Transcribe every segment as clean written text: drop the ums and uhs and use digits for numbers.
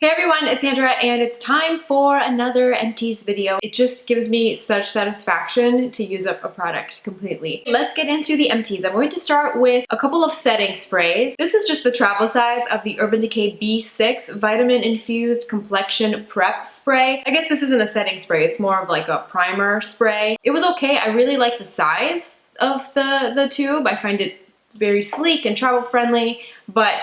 Hey everyone, it's Sandra and it's time for another empties video. It just gives me such satisfaction to use up a product completely. Let's get into the empties. I'm going to start with a couple of setting sprays. This is just the travel size of the Urban Decay B6 Vitamin Infused Complexion Prep Spray. I guess this isn't a setting spray, it's more of like a primer spray. It was okay. I really like the size of the tube. I find it very sleek and travel friendly, but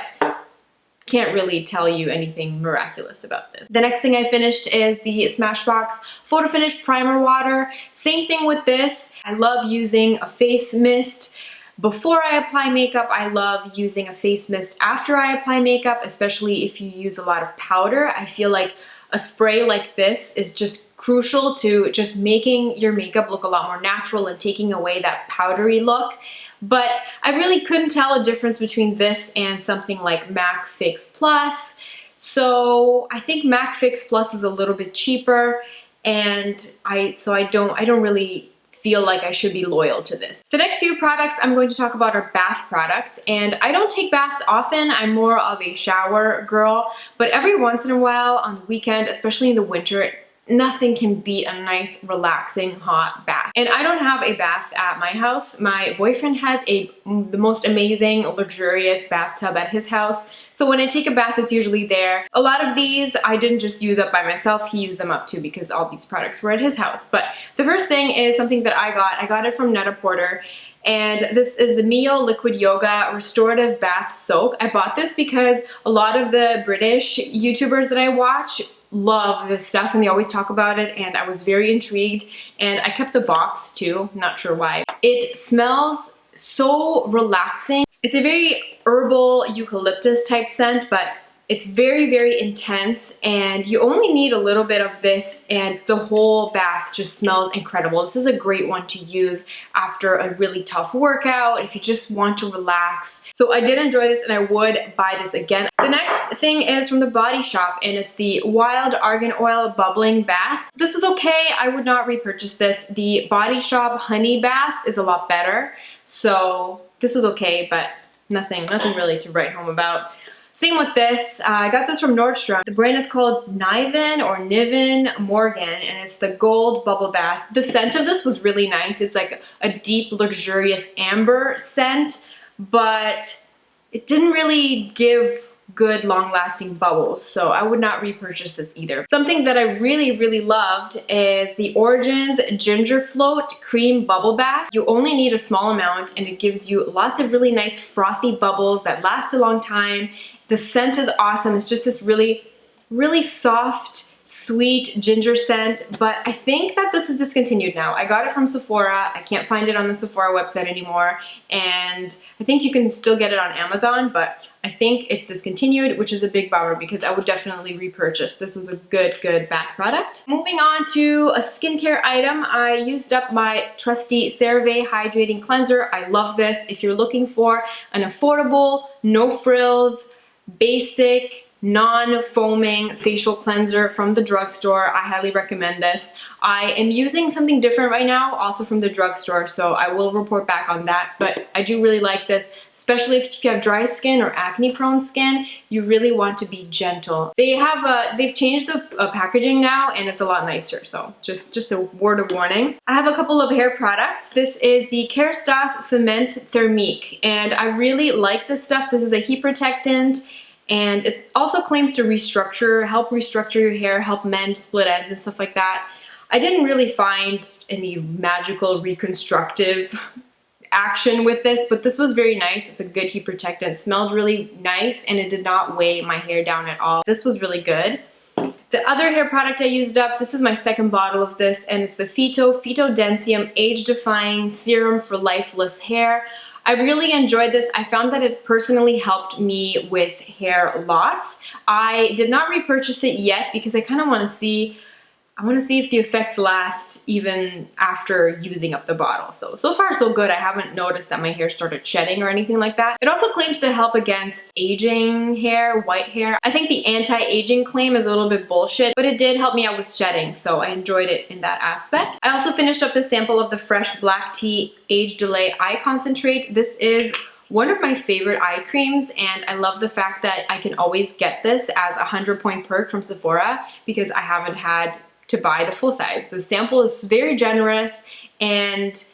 can't really tell you anything miraculous about this. The next thing I finished is the Smashbox Photo Finish Primer Water. Same thing with this. I love using a face mist before I apply makeup. I love using a face mist after I apply makeup, especially if you use a lot of powder. I feel like a spray like this is just crucial to just making your makeup look a lot more natural and taking away that powdery look. But I really couldn't tell a difference between this and something like MAC Fix Plus. So I think MAC Fix Plus is a little bit cheaper, and I don't really feel like I should be loyal to this. The next few products I'm going to talk about are bath products, and I don't take baths often. I'm more of a shower girl, but every once in a while on the weekend, especially in the winter, nothing can beat a nice, relaxing, hot bath. And I don't have a bath at my house. My boyfriend has the most amazing, luxurious bathtub at his house. So when I take a bath, it's usually there. A lot of these I didn't just use up by myself. He used them up too because all these products were at his house. But the first thing is something that I got. I got it from Net-a-Porter. And this is the Mio Liquid Yoga Restorative Bath Soak. I bought this because a lot of the British YouTubers that I watch love this stuff and they always talk about it, and I was very intrigued, and I kept the box too, not sure why. It smells so relaxing. It's a very herbal eucalyptus type scent, but it's very, very intense, and you only need a little bit of this and the whole bath just smells incredible. This is a great one to use after a really tough workout, if you just want to relax. So I did enjoy this and I would buy this again. The next thing is from the Body Shop, and it's the Wild Argan Oil Bubbling Bath. This was okay. I would not repurchase this. The Body Shop Honey Bath is a lot better. So this was okay, but nothing really to write home about. Same with this. I got this from Nordstrom. The brand is called NIVEN or NIVEN Morgan, and it's the Gold Bubble Bath. The scent of this was really nice. It's like a deep, luxurious amber scent, but it didn't really give good long-lasting bubbles, so I would not repurchase this either. Something that I really loved is the Origins Ginger Float Cream Bubble Bath. You only need a small amount and it gives you lots of really nice frothy bubbles that last a long time. The scent is awesome. It's just this really soft, sweet ginger scent, but I think that this is discontinued now. I got it from Sephora. I can't find it on the Sephora website anymore, and I think you can still get it on Amazon, but I think it's discontinued, which is a big bummer because I would definitely repurchase. This was a good bath product. Moving on to a skincare item, I used up my trusty CERAVE Hydrating Cleanser. I love this. If you're looking for an affordable, no frills, basic, non-foaming facial cleanser from the drugstore, I highly recommend this. I am using something different right now, also from the drugstore, so I will report back on that, but I do really like this, especially if you have dry skin or acne-prone skin. You really want to be gentle. They've changed the packaging now, and it's a lot nicer, so just a word of warning. I have a couple of hair products. This is the KERASTASE CIMENT THERMIQUE, and I really like this stuff. This is a heat protectant, and it also claims to help restructure your hair, help mend split ends and stuff like that. I didn't really find any magical reconstructive action with this, but this was very nice. It's a good heat protectant. It smelled really nice, and it did not weigh my hair down at all. This was really good. The other hair product I used up, this is my second bottle of this, and it's the PHYTODENSIUM Age Defying Serum for Lifeless Hair. I really enjoyed this. I found that it personally helped me with hair loss. I did not repurchase it yet because I kind of want to see if the effects last even after using up the bottle. So far so good. I haven't noticed that my hair started shedding or anything like that. It also claims to help against aging hair, white hair. I think the anti-aging claim is a little bit bullshit, but it did help me out with shedding, so I enjoyed it in that aspect. I also finished up the sample of the Fresh Black Tea Age Delay Eye Concentrate. This is one of my favorite eye creams, and I love the fact that I can always get this as a 100-point perk from Sephora because I haven't had to buy the full size. The sample is very generous and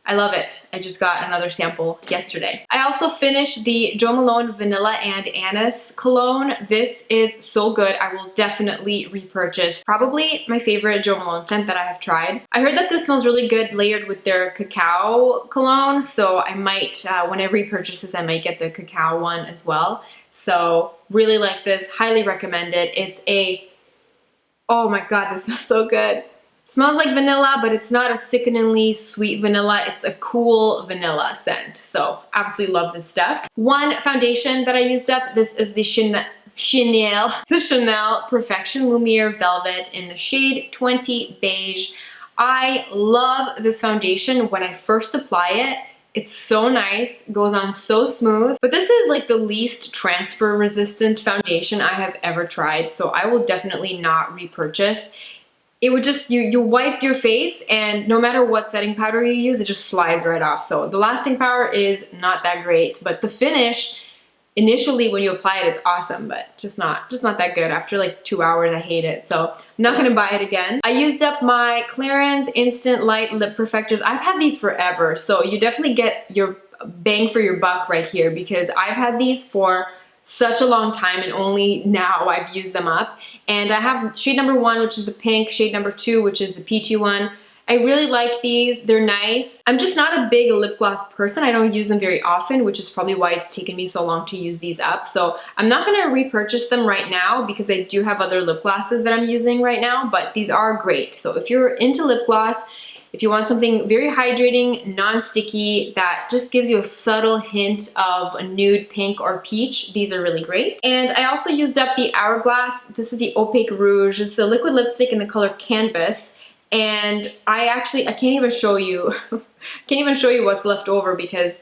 I love it. I just got another sample yesterday. I also finished the Jo Malone Vanilla and Anise cologne. This is so good. I will definitely repurchase. Probably my favorite Jo Malone scent that I have tried. I heard that this smells really good layered with their cacao cologne, so I might, when I repurchase this, I might get the cacao one as well. So really like this, highly recommend it. It's a, oh my god, this smells so good. Smells like vanilla, but it's not a sickeningly sweet vanilla. It's a cool vanilla scent. So absolutely love this stuff. One foundation that I used up, this is the Chanel Perfection Lumiere Velvet in the shade 20 Beige. I love this foundation. When I first apply it, it's so nice, goes on so smooth. But this is like the least transfer resistant foundation I have ever tried, so I will definitely not repurchase. It would just, you wipe your face and no matter what setting powder you use, it just slides right off. So the lasting power is not that great, but the finish, initially when you apply it, it's awesome, but just not that good. After like 2 hours, I hate it. So I'm not gonna buy it again. I used up my Clarins Instant Light Lip Perfectors. I've had these forever, so you definitely get your bang for your buck right here because I've had these for such a long time and only now I've used them up. And I have shade number 1, which is the pink, shade number 2, which is the peachy one. I really like these, they're nice. I'm just not a big lip gloss person. I don't use them very often, which is probably why it's taken me so long to use these up. So I'm not gonna repurchase them right now because I do have other lip glosses that I'm using right now, but these are great. So if you're into lip gloss, if you want something very hydrating, non-sticky, that just gives you a subtle hint of a nude pink or peach, these are really great. And I also used up the Hourglass. This is the Opaque Rouge. It's a liquid lipstick in the color Canvas. And I can't even show you, what's left over because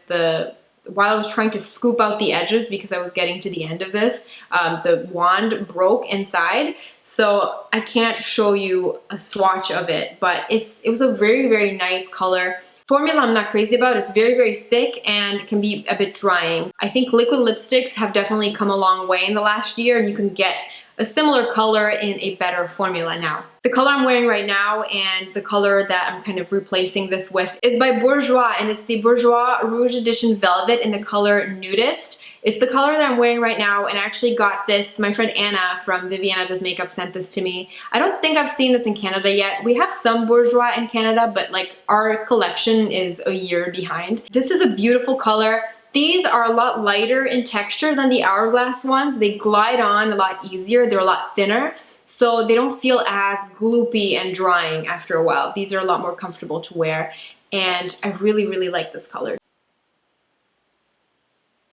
while I was trying to scoop out the edges because I was getting to the end of this, the wand broke inside. So I can't show you a swatch of it, but it was a very, very nice color. Formula I'm not crazy about. It's very, very thick and can be a bit drying. I think liquid lipsticks have definitely come a long way in the last year and you can get a similar color in a better formula now. The color I'm wearing right now and the color that I'm kind of replacing this with is by Bourjois, and it's the Bourjois Rouge Edition Velvet in the color NUDE-IST. It's the color that I'm wearing right now, and I actually got this, my friend Anna from Viviana Does Makeup sent this to me. I don't think I've seen this in Canada yet. We have some Bourjois in Canada, but like our collection is a year behind. This is a beautiful color. These are a lot lighter in texture than the Hourglass ones. They glide on a lot easier. They're a lot thinner, so they don't feel as gloopy and drying after a while. These are a lot more comfortable to wear, and I really, really like this color.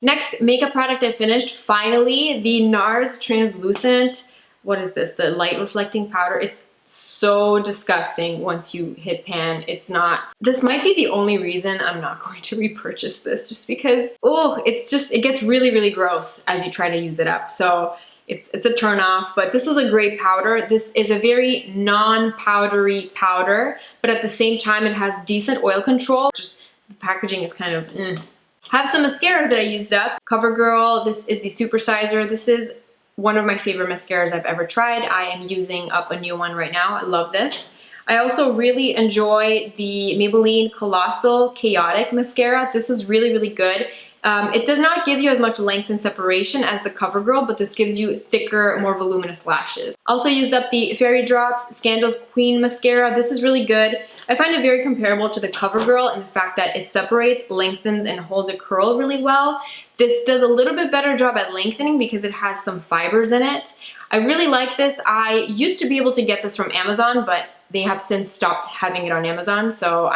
Next makeup product I finished, finally, the NARS Translucent, what is this? The Light Reflecting Powder. It's so disgusting once you hit pan. It's not, this might be the only reason I'm not going to repurchase this, just because, oh, it gets really, really gross as you try to use it up. So it's a turn off, but this was a great powder. This is a very non-powdery powder, but at the same time it has decent oil control. Just the packaging is kind of, Have some mascaras that I used up. COVERGIRL, this is the Supersizer. This is one of my favorite mascaras I've ever tried. I am using up a new one right now. I love this. I also really enjoy the Maybelline Colossal Chaotic Mascara. This is really, really good. It does not give you as much length and separation as the COVERGIRL, but this gives you thicker, more voluminous lashes. Also used up the Fairy Drops Scandal's Queen Mascara. This is really good. I find it very comparable to the COVERGIRL in the fact that it separates, lengthens, and holds a curl really well. This does a little bit better job at lengthening because it has some fibers in it. I really like this. I used to be able to get this from Amazon, but they have since stopped having it on Amazon, so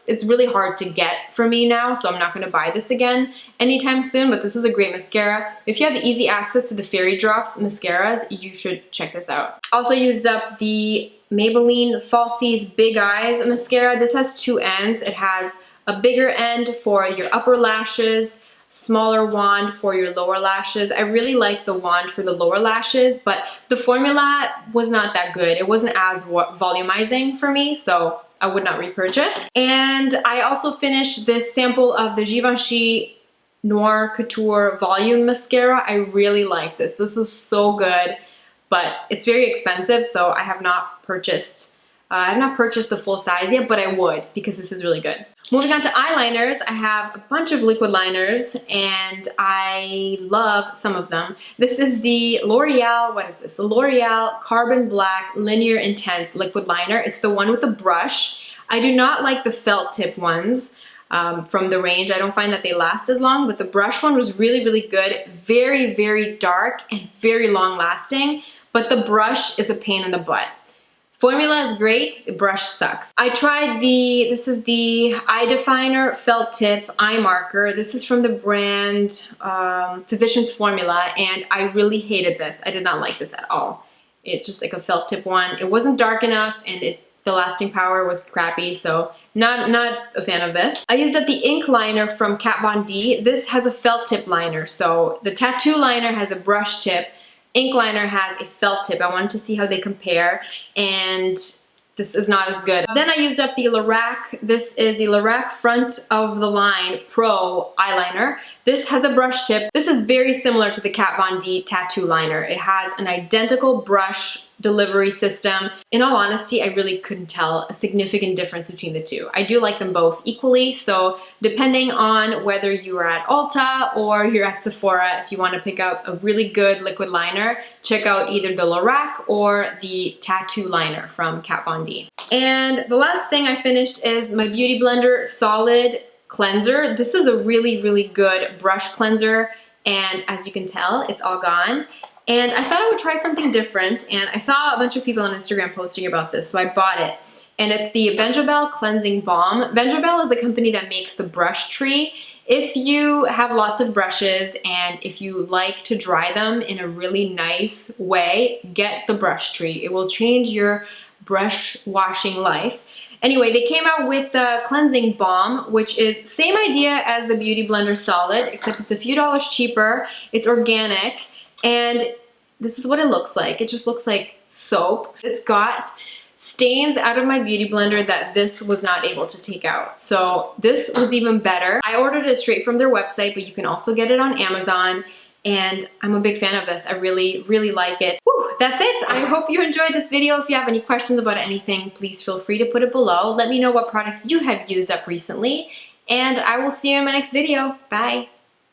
it's really hard to get for me now, so I'm not going to buy this again anytime soon, but this was a great mascara. If you have easy access to the Fairy Drops mascaras, you should check this out. Also used up the Maybelline Falsies Big Eyes Mascara. This has two ends. It has a bigger end for your upper lashes, smaller wand for your lower lashes. I really like the wand for the lower lashes, but the formula was not that good. It wasn't as volumizing for me, so I would not repurchase. And I also finished this sample of the Givenchy Noir Couture Volume Mascara. I really like this. This is so good, but it's very expensive, so I have not purchased the full size yet, but I would, because this is really good. Moving on to eyeliners, I have a bunch of liquid liners, and I love some of them. This is the L'Oreal, what is this? The L'Oreal Carbon Black Linear Intense Liquid Liner. It's the one with the brush. I do not like the felt tip ones from the range. I don't find that they last as long, but the brush one was really, really good. Very, very dark and very long lasting, but the brush is a pain in the butt. Formula is great, the brush sucks. I tried this is the Eye Definer Felt Tip Eye Marker. This is from the brand Physicians Formula, and I really hated this. I did not like this at all. It's just like a felt tip one. It wasn't dark enough, and the lasting power was crappy, so not a fan of this. I used up the ink liner from Kat Von D. This has a felt tip liner, so the tattoo liner has a brush tip. Ink liner has a felt tip. I wanted to see how they compare, and this is not as good. Then I used up the Lorac. This is the Lorac Front of the Line Pro eyeliner. This has a brush tip. This is very similar to the Kat Von D tattoo liner. It has an identical brush delivery system. In all honesty, I really couldn't tell a significant difference between the two. I do like them both equally, so depending on whether you are at Ulta or you're at Sephora, if you want to pick up a really good liquid liner, check out either the Lorac or the tattoo liner from Kat Von D. And the last thing I finished is my Beauty Blender Solid Cleanser. This is a really, really good brush cleanser, and as you can tell, it's all gone. And I thought I would try something different, and I saw a bunch of people on Instagram posting about this, so I bought it. And it's the Benjabel Cleansing Balm. Benjabel is the company that makes the brush tree. If you have lots of brushes and if you like to dry them in a really nice way, get the brush tree. It will change your brush washing life. Anyway, they came out with the Cleansing Balm, which is same idea as the Beauty Blender Solid, except it's a few dollars cheaper. It's organic. And this is what it looks like. It just looks like soap. This got stains out of my Beauty Blender that this was not able to take out. So this was even better. I ordered it straight from their website, but you can also get it on Amazon. And I'm a big fan of this. I really, really like it. Whew, that's it. I hope you enjoyed this video. If you have any questions about anything, please feel free to put it below. Let me know what products you have used up recently. And I will see you in my next video. Bye.